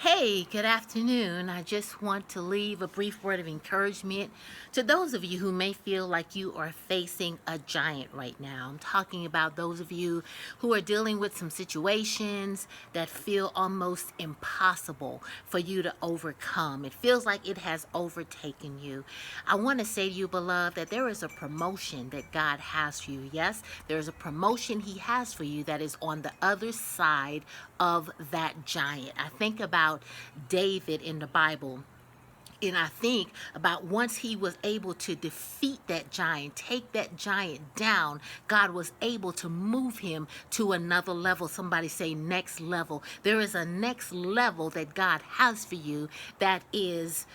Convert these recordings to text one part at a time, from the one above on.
Hey, good afternoon. I just want to leave a brief word of encouragement to those of you who may feel like you are facing a giant right now. I'm talking about those of you who are dealing with some situations that feel almost impossible for you to overcome. It feels like it has overtaken you. I want to say to you, beloved, that there is a promotion that God has for you. Yes, there's a promotion He has for you that is on the other side of that giant. I think about David in the Bible. And I think about once he was able to defeat that giant, take that giant down, God was able to move him to another level. Somebody say next level. There is a next level that God has for you that is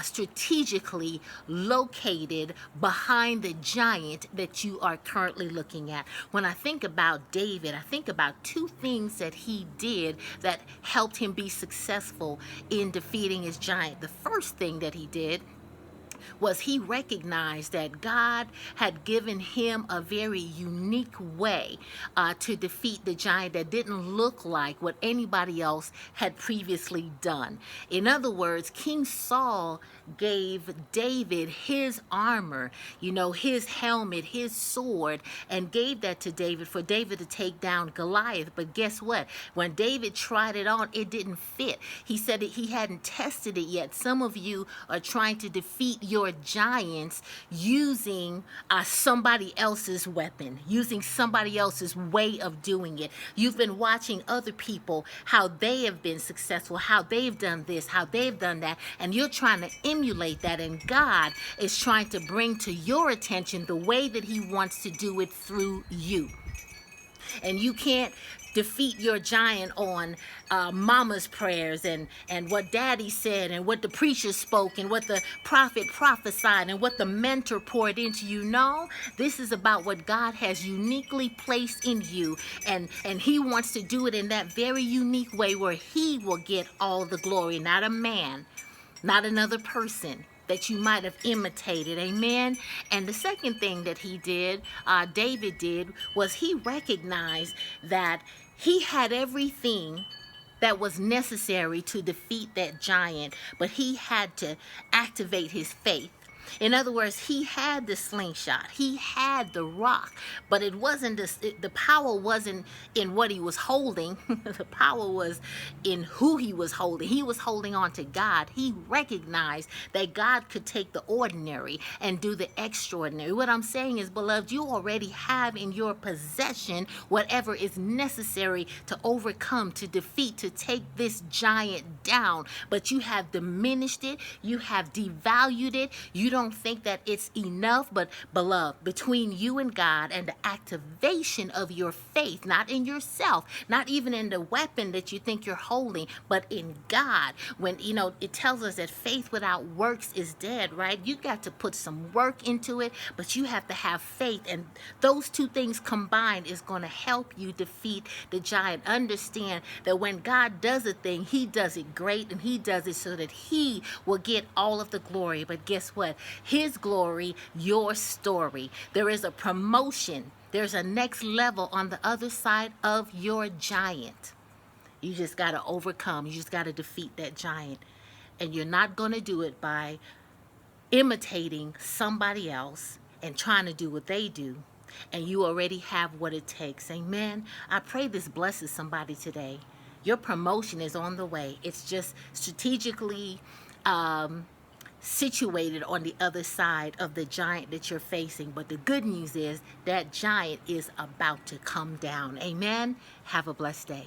strategically located behind the giant that you are currently looking at. When I think about David, I think about two things that he did that helped him be successful in defeating his giant. The first thing that he did was he recognized that God had given him a very unique way to defeat the giant that didn't look like what anybody else had previously done. In other words, King Saul gave David his armor, his helmet, his sword, and gave that to David for David to take down Goliath. But guess what? When David tried it on, it didn't fit. He said that he hadn't tested it yet. Some of you are trying to defeat your giants using somebody else's weapon, using somebody else's way of doing it. You've been watching other people, how they have been successful, how they've done this, how they've done that, and you're trying to emulate that, and God is trying to bring to your attention the way that He wants to do it through you. And you can't defeat your giant on mama's prayers and what daddy said and what the preacher spoke and what the prophet prophesied and what the mentor poured into you. No, this is about what God has uniquely placed in you, and He wants to do it in that very unique way where He will get all the glory, not a man, not another person that you might have imitated. Amen. And the second thing that David did, was he recognized that he had everything that was necessary to defeat that giant, but he had to activate his faith. In other words, he had the slingshot, he had the rock, but it wasn't the power wasn't in what he was holding. The power was in who he was holding. He was holding on to God. He recognized that God could take the ordinary and do the extraordinary. What I'm saying is, beloved, you already have in your possession whatever is necessary to overcome, to defeat, to take this giant down, but you have diminished it, you have devalued it, you don't think that it's enough. But beloved, between you and God and the activation of your faith, not in yourself, not even in the weapon that you think you're holding, but in God. When it tells us that faith without works is dead, right? You got to put some work into it, but you have to have faith, and those two things combined is going to help you defeat the giant. Understand that when God does a thing, He does it great, and He does it so that He will get all of the glory. But guess what? His glory, your story. There is a promotion. There's a next level on the other side of your giant. You just got to overcome. You just got to defeat that giant. And you're not going to do it by imitating somebody else and trying to do what they do. And you already have what it takes. Amen. I pray this blesses somebody today. Your promotion is on the way. It's just strategically situated on the other side of the giant that you're facing. But the good news is that giant is about to come down. Amen. Have a blessed day.